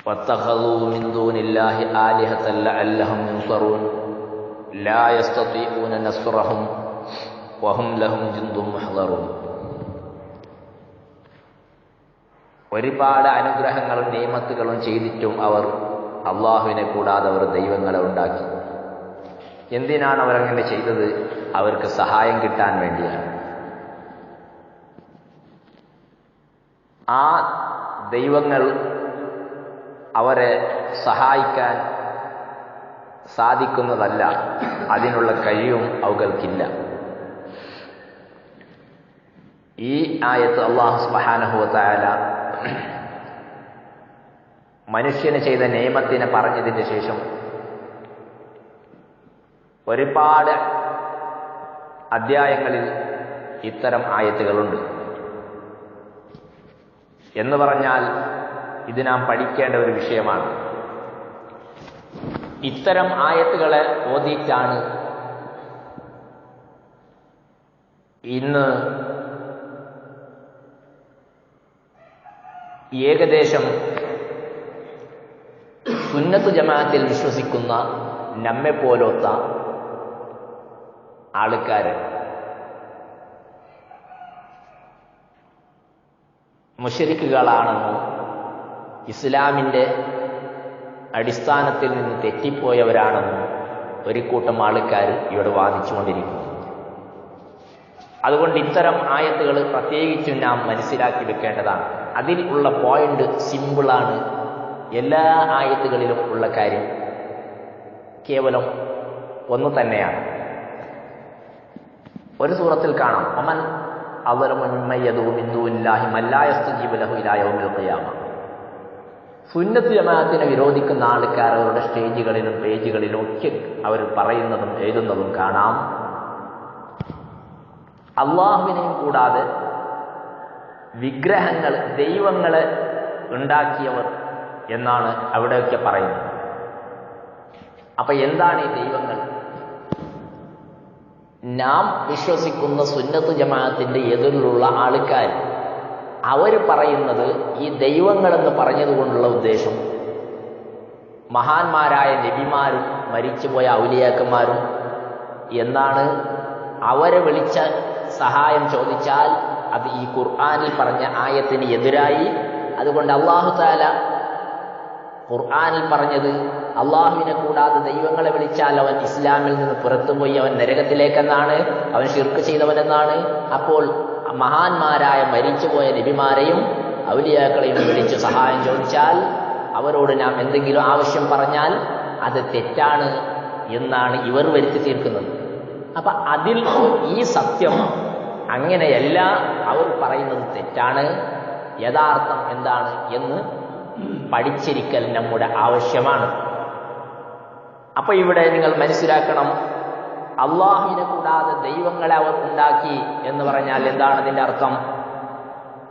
واتخذوا من دون الله آلهة لعلهم ينصرون لا يستطيعون نصرهم وهم لهم جند محضرون. ഒരുപാട് അനുഗ്രഹങ്ങളും നിയമത്തുകളും ചെയ്തിട്ടും അവർ അള്ളാഹുവിനെ കൂടാതെ അവർ ദൈവങ്ങളെ ഉണ്ടാക്കി. എന്തിനാണ് അവരങ്ങനെ ചെയ്തത്? അവർക്ക് സഹായം കിട്ടാൻ വേണ്ടിയാണ്. ആ ദൈവങ്ങൾ അവരെ സഹായിക്കാൻ സാധിക്കുന്നതല്ല, അതിനുള്ള കഴിവും അവകൾക്കില്ല. ഈ ആയത്ത് അല്ലാഹു സുബ്ഹാനഹു വ തആല മനുഷ്യന് ചെയ്ത നിയമത്തിനെ പറഞ്ഞതിന് ശേഷം ഒരുപാട് അധ്യായങ്ങളിൽ ഇത്തരം ആയത്തുകളുണ്ട്. എന്ന് പറഞ്ഞാൽ ഇത് നാം പഠിക്കേണ്ട ഒരു വിഷയമാണ്. ഇത്തരം ആയത്തുകളെ ഓതിയിട്ടാണ് ഇന്ന് ഏകദേശം സുന്നത്ത് ജമാഅത്തിൽ വിശ്വസിക്കുന്ന നമ്മെ പോലൊത്ത ആൾക്കാർ മുശ്രിക്കുകളാണെന്നും ഇസ്ലാമിൻ്റെ അടിസ്ഥാനത്തിൽ നിന്ന് തെറ്റിപ്പോയവരാണെന്നും ഒരു കൂട്ടം ആൾക്കാർ ഇവിടെ വാദിച്ചുകൊണ്ടിരിക്കുന്നു. അതുകൊണ്ട് ഇത്തരം ആയത്തുകൾ പ്രത്യേകിച്ചും നാം മനസ്സിലാക്കി വെക്കേണ്ടതാണ്. അതിൽ ഉള്ള പോയിന്റ് സിമ്പിളാണ്. എല്ലാ ആയത്തുകളിലും ഉള്ള കാര്യം കേവലം ഒന്ന് തന്നെയാണ്. ഒരു സൂറത്തിൽ കാണാം, ഒമൻ അളറമു മിമ്മൻ യദഉ മിൻ ദൂനില്ലാഹി മൻ ലാ യസ്തജീബു ലഹു ഇലാ യൗമിൽ ഖിയാമ. സുന്നത്ത് ജമാഅത്തിനെ വിരോധിക്കുന്ന ആൾക്കാർ അവരുടെ സ്റ്റേജുകളിലും പേജുകളിലും ഒക്കെ അവർ പറയുന്നതും എഴുതുന്നതും കാണാം, അള്ളാഹുവിനെയും കൂടാതെ വിഗ്രഹങ്ങൾ, ദൈവങ്ങളെ ഉണ്ടാക്കിയവർ എന്നാണ് അവിടെയൊക്കെ പറയുന്നത്. അപ്പൊ എന്താണ് ഈ ദൈവങ്ങൾ? നാം വിശ്വസിക്കുന്ന സുന്നത്ത് ജമാഅത്തിന്റെ എതിരിലുള്ള ആൾക്കാർ അവർ പറയുന്നത് ഈ ദൈവങ്ങളെന്ന് പറഞ്ഞതുകൊണ്ടുള്ള ഉദ്ദേശം മഹാന്മാരായ നബിമാരും മരിച്ചുപോയ ഔലിയാക്കന്മാരും എന്നാണ്. അവരെ വിളിച്ച സഹായം ചോദിച്ചാൽ അത് ഈ ഖുർആനിൽ പറഞ്ഞ ആയത്തിന് എതിരായി. അതുകൊണ്ട് അല്ലാഹു തആല ഖുർആനിൽ പറഞ്ഞത് അള്ളാഹുവിനെ കൂടാതെ ദൈവങ്ങളെ വിളിച്ചാൽ അവൻ ഇസ്ലാമിൽ നിന്ന് പുറത്തുപോയി അവൻ നരകത്തിലേക്കെന്നാണ്, അവൻ ശിർക്ക് ചെയ്തവനെന്നാണ്. അപ്പോൾ മഹാന്മാരായ മരിച്ചുപോയ നബിമാരെയും ഔലിയാക്കളെയും വിളിച്ച് സഹായം ചോദിച്ചാൽ, അവരോട് നാം എന്തെങ്കിലും ആവശ്യം പറഞ്ഞാൽ അത് തെറ്റാണ് എന്നാണ് ഇവർ വരുത്തി തീർക്കുന്നത്. അപ്പൊ അതിൽ ഈ സത്യം അങ്ങനെയല്ല, അവർ പറയുന്നത് തെറ്റാണ്. യഥാർത്ഥം എന്താണ് എന്ന് പഠിച്ചിരിക്കൽ നമ്മുടെ ആവശ്യമാണ്. അപ്പൊ ഇവിടെ നിങ്ങൾ മനസ്സിലാക്കണം, അള്ളാഹുവിനെ കൂടാതെ ദൈവങ്ങളെ അവർ ഉണ്ടാക്കി എന്ന് പറഞ്ഞാൽ എന്താണ് അതിന്റെ അർത്ഥം?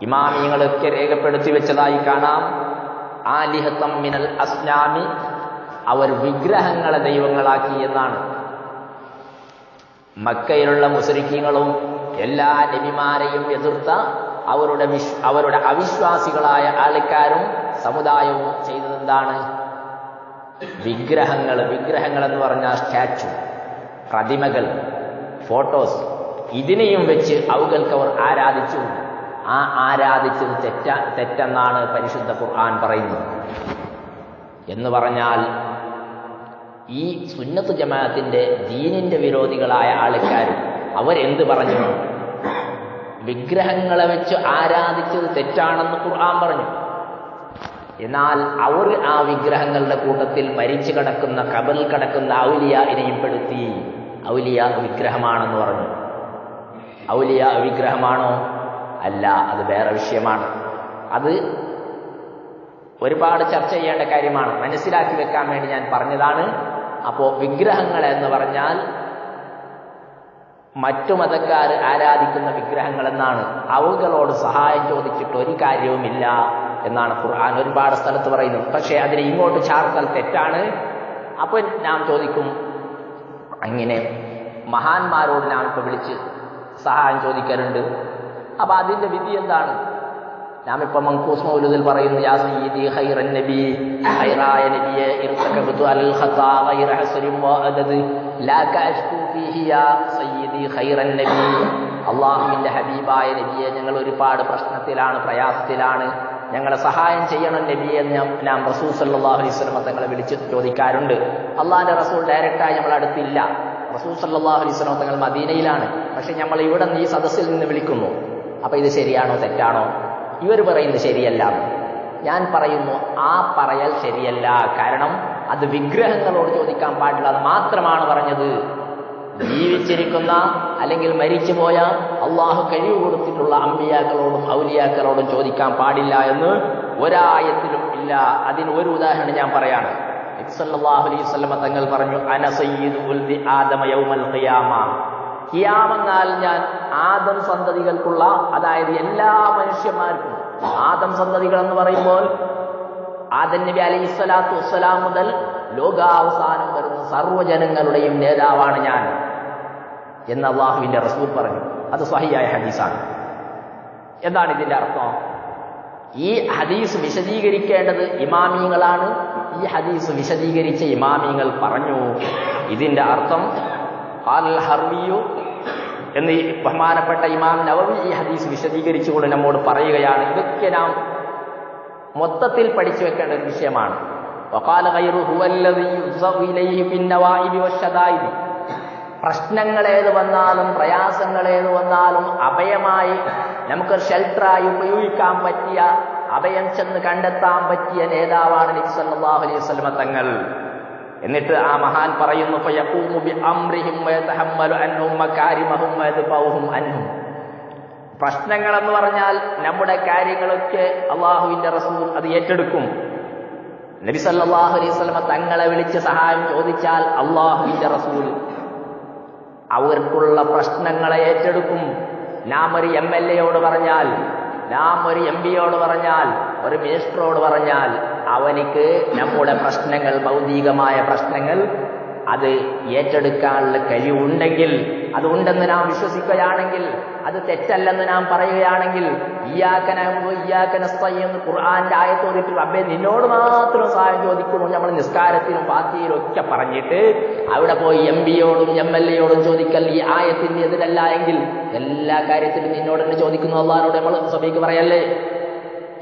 ഇമാമിയങ്ങളൊക്കെ രേഖപ്പെടുത്തി വെച്ചതായി കാണാം, ആലിഹത്തം മിനൽ അസ്നാമി, അവർ വിഗ്രഹങ്ങളെ ദൈവങ്ങളാക്കി എന്നാണ്. മക്കയിലുള്ള മുശ്രിക്കീങ്ങളും എല്ലാ നബിമാരെയും എതിർത്ത അവരുടെ അവിശ്വാസികളായ ആൾക്കാരും സമുദായവും ചെയ്തതെന്താണ്? വിഗ്രഹങ്ങൾ എന്ന് പറഞ്ഞാൽ സ്റ്റാച്ചു, പ്രതിമകൾ, ഫോട്ടോസ്, ഇതിനെയും വെച്ച് അവകൾക്ക് അവർ ആരാധിച്ചു. ആ ആരാധിച്ചത് തെറ്റെന്നാണ് പരിശുദ്ധ ഖുർആൻ പറയുന്നത്. എന്ന് പറഞ്ഞാൽ ഈ സുന്നത്ത് ജമാഅത്തിന്റെ ദീനിന്റെ വിരോധികളായ ആൾക്കാർ അവരെന്ത് പറഞ്ഞു? വിഗ്രഹങ്ങളെ വെച്ച് ആരാധിച്ചത് തെറ്റാണെന്ന് ഖുർആൻ പറഞ്ഞു. എന്നാൽ അവർ ആ വിഗ്രഹങ്ങളുടെ കൂട്ടത്തിൽ മരിച്ചു കിടക്കുന്ന, ഖബറിൽ കിടക്കുന്ന ഔലിയാഇനെയും പെടുത്തി. ഔലിയാ വിഗ്രഹമാണെന്ന് പറഞ്ഞു. ഔലിയാ വിഗ്രഹമാണോ? അല്ല, അത് വേറെ വിഷയമാണ്. അത് ഒരുപാട് ചർച്ച ചെയ്യേണ്ട കാര്യമാണ്. മനസ്സിലാക്കി വെക്കാൻ വേണ്ടി ഞാൻ പറഞ്ഞതാണ്. അപ്പോ വിഗ്രഹങ്ങൾ എന്ന് പറഞ്ഞാൽ മറ്റു മതക്കാർ ആരാധിക്കുന്ന വിഗ്രഹങ്ങൾ എന്നാണ്. അവകളോട് സഹായം ചോദിച്ചിട്ട് ഒരു കാര്യവുമില്ല എന്നാണ് ഖുർആൻ ഒരുപാട് സ്ഥലത്ത് പറയുന്നത്. പക്ഷേ അതിനെ ഇങ്ങോട്ട് ചാർത്താൽ തെറ്റാണ്. അപ്പോൾ നാം ചോദിക്കും, അങ്ങനെ മഹാന്മാരോട് നാം ഇപ്പോൾ വിളിച്ച് സഹായം ചോദിക്കലുണ്ട്, അപ്പൊ അതിന്റെ വിധി എന്താണ്? നാം ഇപ്പൊ മൻഖൂസ് മൗലൂദിൽ പറയുന്നു യാ സയ്യിദി ഖൈറൻ നബി, ഖൈറായ നബിയെ ഇർതകബതു അൽ ഖതാ ഗൈറ ഹസ്രിൻ വഅദദ് ലാ കഅഷ്കു ഫീഹി യാ സയ്യിദി ഖൈറൻ നബി. അല്ലാഹുവിന്റെ ഹബീബായ നബിയെ, ഞങ്ങൾ ഒരുപാട് പ്രശ്നത്തിലാണ്, പ്രയാസത്തിലാണ്, ഞങ്ങളെ സഹായം ചെയ്യണം നബിയെ എന്ന് നാം റസൂൽ സല്ലല്ലാഹു അലൈഹി വസല്ലം തങ്ങളെ വിളിച്ച് ചോദിക്കാറുണ്ട്. അള്ളാഹിന്റെ റസൂൽ ഡയറക്റ്റായി നമ്മളെ അടുത്തില്ല. റസൂൽ സല്ലല്ലാഹു അലൈഹി വസല്ലം തങ്ങൾ മദീനയിലാണ്. പക്ഷെ നമ്മൾ ഇവിടെ ഈ സദസ്സിൽ നിന്ന് വിളിക്കുന്നു. അപ്പൊ ഇത് ശരിയാണോ തെറ്റാണോ? ഇവർ പറയുന്നത് ശരിയല്ല. ഞാൻ പറയുന്നു ആ പറയൽ ശരിയല്ല. കാരണം അത് വിഗ്രഹങ്ങളോട് ചോദിക്കാൻ പാടില്ല, അത് മാത്രമാണ് പറഞ്ഞത്. ജീവിച്ചിരിക്കുന്ന അല്ലെങ്കിൽ മരിച്ചുപോയ അള്ളാഹു കഴിവ് കൊടുത്തിട്ടുള്ള അമ്പിയാക്കളോടും ഔലിയാക്കളോടും ചോദിക്കാൻ പാടില്ല എന്ന് ഒരായത്തിലും ഇല്ല. അതിന് ഒരു ഉദാഹരണം ഞാൻ പറയാണ്. നബി സല്ലല്ലാഹു അലൈഹി വസല്ലം തങ്ങൾ പറഞ്ഞു, അന സയ്യിദു ഉൽദി ആദമ യൗമൽ ഖിയാമ. ഖിയാമെന്നാൽ ഞാൻ ആദം സന്തതികൾക്കുള്ള, അതായത് എല്ലാ മനുഷ്യന്മാർക്കും, ആദം സന്തതികൾ എന്ന് പറയുമ്പോൾ ആദം നബി അലൈഹി സ്വലാത്തു വസ്സലാം മുതൽ ലോകാവസാനം വരുന്ന സർവ്വജനങ്ങളുടെയും നേതാവാണ് ഞാൻ എന്ന് അള്ളാഹുവിന്റെ റസൂൽ പറഞ്ഞു. അത് സ്വഹീഹായ ഹദീസാണ്. എന്താണ് ഇതിന്റെ അർത്ഥം? ഈ ഹദീസ് വിശദീകരിക്കേണ്ടത് ഇമാമിയങ്ങളാണ്. ഈ ഹദീസ് വിശദീകരിച്ച ഇമാമിയങ്ങൾ പറഞ്ഞു ഇതിന്റെ അർത്ഥം ഖാൽ ഹർവിയു എന്ന് ബഹുമാനപ്പെട്ട ഇമാം നവവി ഈ ഹദീസ് വിശദീകരിച്ചുകൊണ്ട് നമ്മോട് പറയുകയാണ്. ഇതൊക്കെ നാം മൊത്തത്തിൽ പഠിച്ചു വെക്കേണ്ട ഒരു വിഷയമാണ്. വഖാല ഗൈറു ഹുവല്ലദീ യുസ്സഉ ഇലൈഹി ബിന്നവാഇബി വശദായിദി. പ്രശ്നങ്ങളേത് വന്നാലും പ്രയാസങ്ങളേത് വന്നാലും അഭയമായി നമുക്ക് ഷെൽട്ടറായി ഉപയോഗിക്കാൻ പറ്റിയ, അഭയം ചെന്ന് കണ്ടെത്താൻ പറ്റിയ നേതാവാണ് നബി സല്ലല്ലാഹു അലൈഹി വസല്ലം തങ്ങൾ. എന്നിട്ട് ആ മഹാൻ പറയുന്നു, ഫയഖൂമു ബിഅംരിഹിം വയതഹമ്മലു അൻഹും മകാരിമഹും വയദ്ഫഉഹും അൻഹും. പ്രശ്നങ്ങൾ എന്ന് പറഞ്ഞാൽ നമ്മുടെ കാര്യങ്ങളൊക്കെ അള്ളാഹുവിന്റെ റസൂൽ അത് ഏറ്റെടുക്കും. നബി സല്ലല്ലാഹു അലൈഹി വസല്ലം തങ്ങളെ വിളിച്ച് സഹായം ചോദിച്ചാൽ അള്ളാഹുവിന്റെ റസൂൽ അവർക്കുള്ള പ്രശ്നങ്ങളെ ഏറ്റെടുക്കും. നാം ഒരു MLA പറഞ്ഞാൽ, നാം ഒരു MP പറഞ്ഞാൽ, ഒരു മിനിസ്റ്ററോട് പറഞ്ഞാൽ അവനിക്ക് നമ്മുടെ പ്രശ്നങ്ങൾ, ഭൗതികമായ പ്രശ്നങ്ങൾ അത് ഏറ്റെടുക്കാനുള്ള കഴിവുണ്ടെങ്കിൽ, അതുണ്ടെന്ന് നാം വിശ്വസിക്കുകയാണെങ്കിൽ, അത് തെറ്റല്ലെന്ന് നാം പറയുകയാണെങ്കിൽ, ഇയ്യാക നഅ്ബുദു വഇയ്യാക നസ്തഈൻ എന്ന് ഖുർആന്റെ ആയത്ത് ഓതിട്ട് റബ്ബേ നിന്നോട് മാത്രം സഹായം ചോദിക്കുന്നു നമ്മൾ നിസ്കാരത്തിലും ഫാത്തിഹയിലും ഒക്കെ പറഞ്ഞിട്ട് അവിടെ പോയി MPയോടും MLAയോടും ചോദിക്കൽ ഈ ആയത്തിന്റെ എതിരല്ല എങ്കിൽ എല്ലാ കാര്യത്തിലും നിന്നോട് തന്നെ ചോദിക്കുന്നു അള്ളാഹിനോട് നമ്മൾ സബീക്ക് പറയല്ലേ,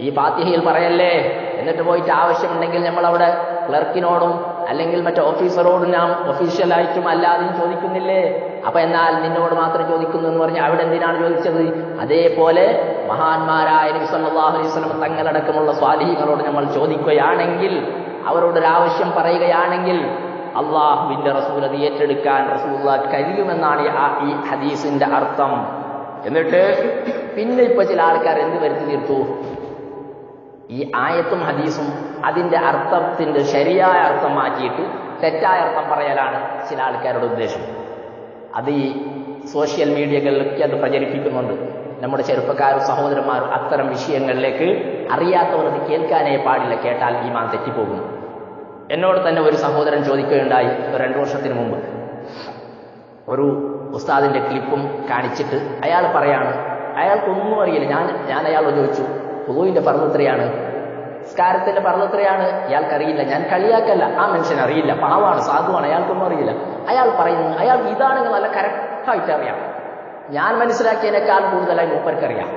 ഈ ഫാത്തിഹയിൽ പറയല്ലേ. എന്നിട്ട് പോയിട്ട് ആവശ്യമുണ്ടെങ്കിൽ നമ്മളവിടെ ക്ലർക്കിനോടും അല്ലെങ്കിൽ മറ്റേ ഓഫീസറോടും നാം ഒഫീഷ്യലായിട്ടും അല്ലാതെയും ചോദിക്കുന്നില്ലേ? അപ്പൊ എന്നാൽ നിന്നോട് മാത്രം ചോദിക്കുന്നു എന്ന് പറഞ്ഞാൽ അവിടെ എന്തിനാണ് ചോദിച്ചത്? അതേപോലെ മഹാന്മാരായ നബി സല്ലല്ലാഹു അലൈഹി വസല്ലം തങ്ങളടക്കമുള്ള സ്വാലിഹീങ്ങളോട് നമ്മൾ ചോദിക്കുകയാണെങ്കിൽ, അവരോടൊരാവശ്യം പറയുകയാണെങ്കിൽ അള്ളാഹുവിന്റെ റസൂൽ അത് ഏറ്റെടുക്കാൻ റസൂലുള്ളാഹിക്ക് കഴിയുമെന്നാണ് ഈ ഹദീസിന്റെ അർത്ഥം. എന്നിട്ട് പിന്നെ ഇപ്പൊ ചില ആൾക്കാർ എന്ത് വരുത്തി തീർത്തു? ഈ ആയത്തും ഹദീസും അതിന്റെ അർത്ഥത്തിന്റെ ശരിയായ അർത്ഥം മാറ്റിയിട്ട് തെറ്റായ അർത്ഥം പറയലാണ് ചില ആൾക്കാരുടെ ഉദ്ദേശം. അത് ഈ സോഷ്യൽ മീഡിയകളിലൊക്കെ അത് പ്രചരിപ്പിക്കുന്നുണ്ട്. നമ്മുടെ ചെറുപ്പക്കാരും സഹോദരന്മാരും അത്തരം വിഷയങ്ങളിലേക്ക് അറിയാത്തവർ അത് കേൾക്കാനേ പാടില്ല. കേട്ടാൽ ഈമാൻ തെറ്റിപ്പോകും. എന്നോട് തന്നെ ഒരു സഹോദരൻ ചോദിക്കുകയുണ്ടായി 2 വർഷത്തിന് മുമ്പ്. ഒരു ഉസ്താദിന്റെ ക്ലിപ്പും കാണിച്ചിട്ട് അയാൾ പറയാണ് അയാൾക്കൊന്നും അറിയില്ല. ഞാൻ അയാളോട് ചോദിച്ചു, വുളൂഇന്റെ ഫർള് എത്രയാണ്, നിസ്കാരത്തിന്റെ ഫർള് എത്രയാണ്? ഇയാൾക്കറിയില്ല. ഞാൻ കളിയാക്കല്ല, ആ മനുഷ്യൻ അറിയില്ല, പാവാണ്, സാധുവാണ്, അയാൾക്കൊന്നും അറിയില്ല. അയാൾ പറയുന്നു അയാൾ ഇതാണെങ്കിൽ നല്ല കറക്റ്റായിട്ട് അറിയാം, ഞാൻ മനസ്സിലാക്കിയതിനേക്കാൾ കൂടുതലായി മൂപ്പർക്കറിയാം.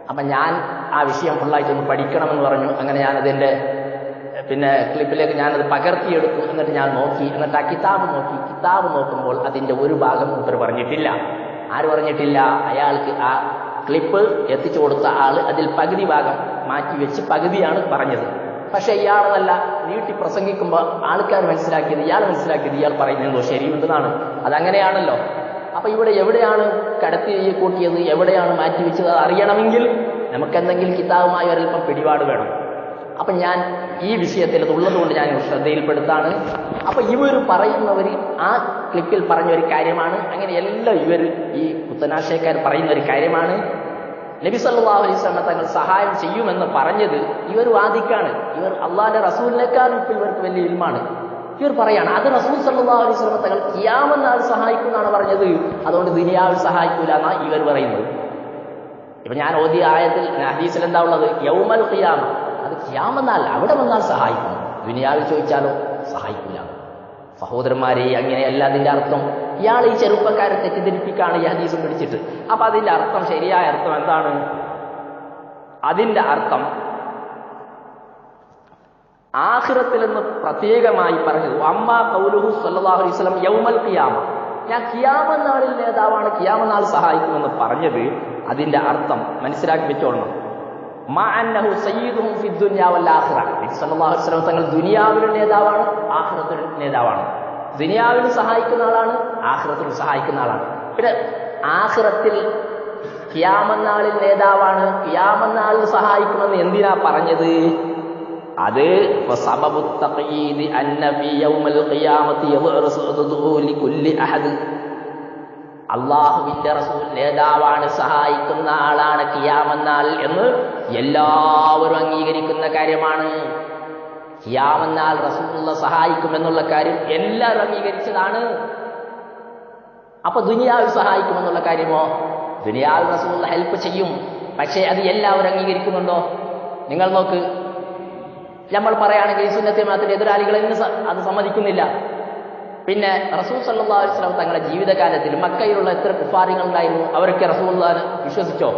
അപ്പൊ ഞാൻ ആ വിഷയം ഫുള്ളായിട്ടൊന്ന് പഠിക്കണമെന്ന് പറഞ്ഞു. അങ്ങനെ ഞാനതിന്റെ ക്ലിപ്പിലേക്ക് ഞാനത് പകർത്തിയെടുത്തു. എന്നിട്ട് ഞാൻ നോക്കി. എന്നിട്ട് ആ കിതാബ് നോക്കി. കിതാബ് നോക്കുമ്പോൾ അതിന്റെ ഒരു ഭാഗം മൂപ്പർ പറഞ്ഞിട്ടില്ല. ആര് പറഞ്ഞിട്ടില്ല? അയാൾക്ക് ആ ക്ലിപ്പ് എത്തിച്ചു കൊടുത്ത ആള് അതിൽ പകുതി ഭാഗം മാറ്റിവെച്ച് പകുതിയാണ് പറഞ്ഞത്. പക്ഷെ ഇയാൾ നല്ല നീട്ടി പ്രസംഗിക്കുമ്പോൾ ആൾക്കാർ മനസ്സിലാക്കിയത്, ഇയാൾ മനസ്സിലാക്കിയത് ഇയാൾ പറയുന്നതോ ശരിയുണ്ടെന്നാണ്. അതങ്ങനെയാണല്ലോ. അപ്പൊ ഇവിടെ എവിടെയാണ് കടത്തി കൂട്ടിയത്, എവിടെയാണ് മാറ്റിവെച്ചത്, അത് അറിയണമെങ്കിൽ നമുക്കെന്തെങ്കിലും കിതാബുമായി ഒരൽപ്പം പിടിപാട് വേണം. അപ്പൊ ഞാൻ ഈ വിഷയത്തിൽ അതുള്ളതുകൊണ്ട് ഞാൻ ശ്രദ്ധയിൽപ്പെടുത്താണ്. അപ്പൊ ഇവർ പറയുന്നവർ ആ ക്ലിപ്പിൽ പറഞ്ഞ ഒരു കാര്യമാണ്. അങ്ങനെ എല്ലാം ഇവർ ഈ പുത്തനാശയക്കാർ പറയുന്ന ഒരു കാര്യമാണ്. നബി സല്ലല്ലാഹു അലൈഹി വസല്ലം തങ്ങൾ സഹായം ചെയ്യുമെന്ന് പറഞ്ഞത് ഇവർ വാദിക്കാണ്. ഇവർ അള്ളാഹിന്റെ റസൂലിനേക്കാളും ഇപ്പൊ ഇവർക്ക് വലിയ ഇൽമാണ്. ഇവർ പറയാണ് അത് റസൂൽ സല്ലല്ലാഹു അലൈഹി വസല്ലം തങ്ങൾ ഖിയാമത്ത് നാൾ സഹായിക്കുമെന്നാണ് പറഞ്ഞത്, അതുകൊണ്ട് ദുനിയാവിൽ സഹായിക്കൂല എന്നാണ് ഇവർ പറയുന്നത്. ഇപ്പൊ ഞാൻ ഓതിയ ആയത്തിൽ ഹദീസിൽ എന്താ ഉള്ളത്? യൗമൽ ഖിയാമ, അത് ഖിയാമനാൾ, അവിടെ വന്നാൽ സഹായിക്കും. ദുനിയാവിൽ ചോദിച്ചാലോ സഹായിക്കില്ല. സഹോദരന്മാരെ, അങ്ങനെയല്ല അതിന്റെ അർത്ഥം. ഇയാൾ ഈ ചെറുപ്പക്കാരെ തെറ്റിദ്ധരിപ്പിക്കാണ് ഈ ഹദീസും പിടിച്ചിട്ട്. അപ്പൊ അതിന്റെ അർത്ഥം, ശരിയായ അർത്ഥം എന്താണ്? അതിന്റെ അർത്ഥം ആഖിറത്തിൽ എന്ന് പ്രത്യേകമായി പറഞ്ഞത് അമ്മാ ഖൗലുഹു സ്വല്ലല്ലാഹു അലൈഹി വസല്ലം യൗമൽ ഖിയാമ, ഞാൻ ഖിയാമനാളിൽ നേതാവാണ്, ഖിയാമനാൾ സഹായിക്കുമെന്ന് പറഞ്ഞത്, അതിന്റെ അർത്ഥം മനസ്സിലാക്കി വെച്ചോളണം. മാ അന്നഹു സയ്യിദുഹും ഫിദ് ദുനിയാ വൽ ആഖിറ, നബി സല്ലല്ലാഹു അലൈഹി വസല്ലം തങ്ങൾ ദുനിയാവിലും നേതാവാണ്, ആഖിറത്തിലും നേതാവാണ്. ദുനിയാവിലും സഹായിക്കുന്ന ആളാണ്, ആഖിറത്തിലും സഹായിക്കുന്ന ആളാണ്. പിന്നെ ആഖിറത്തിൽ ഖിയാമനാളിൽ നേതാവാണ്, ഖിയാമനാളിൽ സഹായിക്കുമെന്ന് എന്തിനാ പറഞ്ഞത്? അത് സബബു തഖയീദ് അന്ന ഫീ യൗമൽ ഖിയാമത്തി യദ്റസു ലികുല്ലി അഹദ്, അല്ലാഹുവിന്റെ റസൂൽ നേതാവാണ്, സഹായിക്കുന്ന ആളാണ് ഖിയാമനാൾ എന്ന് എല്ലാവരും അംഗീകരിക്കുന്ന കാര്യമാണ്. ഖിയാമനാൾ റസൂലുള്ള സഹായിക്കുമെന്നുള്ള കാര്യം എല്ലാവരും അംഗീകരിച്ചതാണ്. അപ്പൊ ദുനിയാവിൽ സഹായിക്കുമെന്നുള്ള കാര്യമോ? ദുനിയാവിൽ റസൂലുള്ള ഹെൽപ്പ് ചെയ്യും, പക്ഷേ അത് എല്ലാവരും അംഗീകരിക്കുന്നുണ്ടോ? നിങ്ങൾ നോക്ക്, നമ്മൾ പറയുകയാണെങ്കിൽ സുന്നത്തെ മാത്രം എതിരാളികൾ അത് സമ്മതിക്കുന്നില്ല. പിന്നെ റസൂൽ സല്ലല്ലാഹു അലൈഹി വസല്ലം തങ്ങളുടെ ജീവിതകാലത്തിൽ മക്കയിലുള്ള എത്ര കുഫാരികൾ ഉണ്ടായിരുന്നു? അവരൊക്കെ റസൂലുള്ളാഹിനെ വിശ്വസിച്ചോ?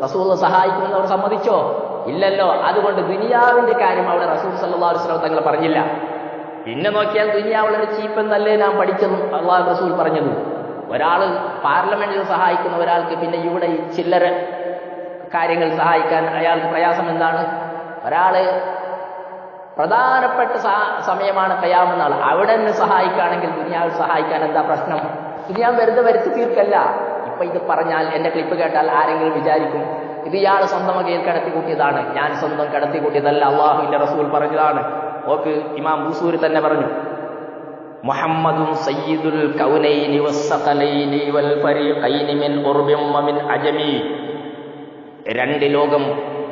റസൂലുള്ള സഹായിക്കുമെന്ന് അവർ സമ്മതിച്ചോ? ഇല്ലല്ലോ. അതുകൊണ്ട് ദുനിയാവിന്റെ കാര്യം അവിടെ റസൂൽ സല്ലല്ലാഹു അലൈഹി വസല്ലം തങ്ങൾ പറഞ്ഞില്ല. പിന്നെ നോക്കിയാൽ ദുനിയാവുള്ളൊരു ചീപ്പെന്നല്ലേ നാം പഠിച്ചതും അള്ളാഹു റസൂൽ പറഞ്ഞതും. ഒരാൾ പാർലമെന്റിൽ സഹായിക്കുന്ന ഒരാൾക്ക് പിന്നെ ഇവിടെ ഈ ചില്ലറ കാര്യങ്ങൾ സഹായിക്കാൻ അയാൾക്ക് പ്രയാസം എന്താണ്? ഒരാള് പ്രധാനപ്പെട്ട സമയമാണ് ഖിയാമനാൾ, അവിടെ നിന്ന് സഹായിക്കുകയാണെങ്കിൽ ദുനിയാവിൽ സഹായിക്കാൻ എന്താ പ്രശ്നം? ദുനിയാവ് വെറുതെ വരുത്തി തീർക്കല്ല. ഇപ്പൊ ഇത് പറഞ്ഞാൽ, എന്റെ ക്ലിപ്പ് കേട്ടാൽ ആരെങ്കിലും വിചാരിക്കും ഇത് ഇയാൾ സ്വന്തം വകയിൽ കടത്തിക്കൂട്ടിയതാണ്. ഞാൻ സ്വന്തം കടത്തിക്കൂട്ടിയതല്ല, അള്ളാഹുവിന്റെ റസൂൽ പറഞ്ഞതാണ്. ഓക്ക് ഇമാം ബൂസൂരി തന്നെ പറഞ്ഞു, മുഹമ്മദുൻ സയ്യിദുൽ കൗനൈനി വസ്സഖലൈനി വൽ ഫരീഖൈനി മിൻ ഉർബിൻ വമിൻ അജമി. രണ്ട് ലോകം,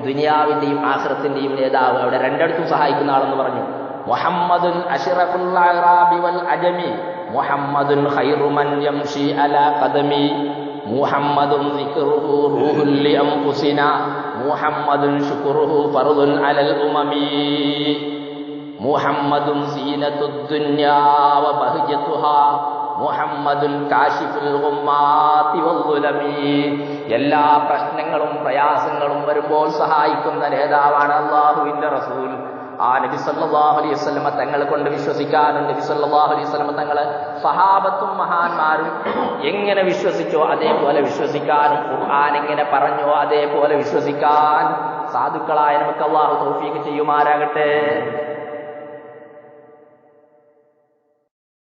ദുനിയാവിന്റെയും ആഖിറത്തിന്റെയും നേതാവ്, അവിടെ രണ്ടിടത്തും സഹായിക്കുന്ന ആളെന്ന് പറഞ്ഞു. മുഹമ്മദുൻ അശ്റഫുൽ അറാബി വൽ അജമി, മുഹമ്മദുൻ ഖൈറു മൻ യംശി അലാ ഖദമി, മുഹമ്മദുൻ സിക്റുഹു റൂഹുൽ ലിഅൻഫുസിനാ, മുഹമ്മദുൻ ശുക്റുഹു ഫർദുൻ അലൽ ഉമമി, മുഹമ്മദുൻ സീനത്തുദ് ദുനിയാ വ ബഹ്ജതുഹാ, മുഹമ്മദുൻ കാശിഫുൽ ഗുമ്മാതി വദ്ദുലമി. എല്ലാ പ്രശ്നങ്ങളും പ്രയാസങ്ങളും വരുമ്പോൾ സഹായിക്കുന്ന നേതാവാണ് അല്ലാഹുവിന്റെ റസൂൽ. ആ നബി സല്ലല്ലാഹു അലൈഹി വസല്ലം തങ്ങളെ കൊണ്ട് വിശ്വസിക്കാനും, നബി സല്ലല്ലാഹു അലൈഹി വസല്ലം തങ്ങളെ സഹാബത്തും മഹാന്മാരും എങ്ങനെ വിശ്വസിച്ചോ അതേപോലെ വിശ്വസിക്കാനും, ഖുർആൻ എങ്ങനെ പറഞ്ഞോ അതേപോലെ വിശ്വസിക്കാൻ സാധുക്കളായ നമുക്ക് അല്ലാഹു തൗഫീഖ് ചെയ്യുമാറാകട്ടെ.